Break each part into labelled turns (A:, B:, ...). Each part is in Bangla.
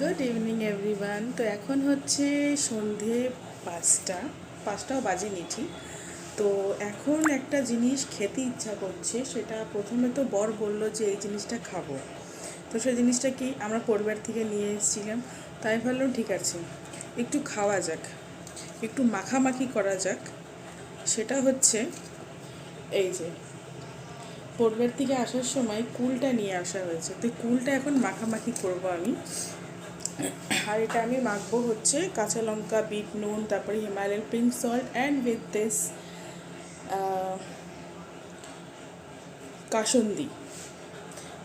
A: Good evening everyone. তো এখন হচ্ছে সন্ধে 5টাও বাজেনি ঠিক। তো এখন একটা জিনিস খেতে ইচ্ছা করছে, সেটা প্রথমে তো বর বলল যে এই জিনিসটা খাবো। তো সেই জিনিসটা কি আমরা পরিবার থেকে নিয়ে এসেছিলাম, তাই ভাবলাম ঠিক আছে একটু খাওয়া যাক, একটু মাখামাখি করা যাক। সেটা হচ্ছে এই যে পরিবার থেকে আসার সময় কুলটা নিয়ে আসা হয়েছে, তো কুলটা এখন মাখামাখি করব আমি। আর এটা আমি মাখবো হচ্ছে কাঁচা লঙ্কা, বিট নুন, তারপরে Himalayan pink salt and with this kasundi,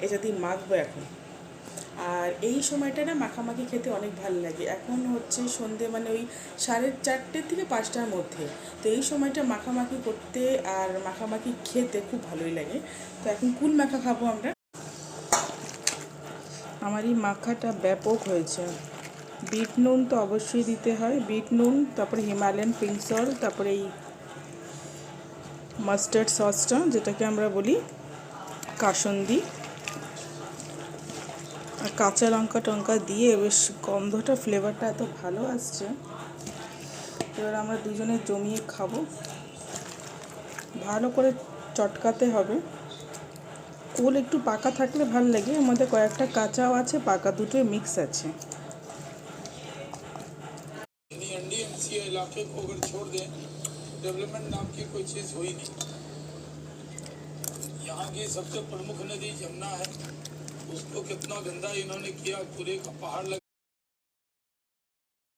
A: এটা দিয়ে মাখবো এখন। আর এই সময়টা না মাখামাখি খেতে অনেক ভালো লাগে। এখন হচ্ছে সন্ধে মানে ওই 4:30 থেকে 5টার মধ্যে। তো এই সময়টা মাখামাখি করতে আর মাখামাখি খেতে খুব ভালোই লাগে। তো এখন কুল মাখা খাবো আমরা। আমার এই মাখাটা ব্যাপক হয়েছে। বিট নুন তো অবশ্যই দিতে হয়, বিট নুন, তারপরে হিমালয়ান পিঙ্ক সল্ট, তারপরে এই মাস্টার্ড সসটা যেটাকে আমরা বলি কাসুন্দি, আর কাঁচা লঙ্কা টঙ্কা দিয়ে বেশ গন্ধটা, ফ্লেভারটা এত ভালো আসছে। এবার আমরা দুজনে জমিয়ে খাবো। ভালো করে চটকাতে হবে। কুল একটু পাকা থাকলে ভালো লাগে, এর মধ্যে কয়েকটা কাঁচাও আছে, পাকা দুটোই মিক্স আছে।
B: एनडीएमसी इलाके को अगर छोड़ दें, डेवलपमेंट नाम की कोई चीज़ हुई नहीं। यहाँ की सबसे प्रमुख नदी जमुना है, उसको कितना गंदा इन्होंने किया, पूरे का पहाड़ लग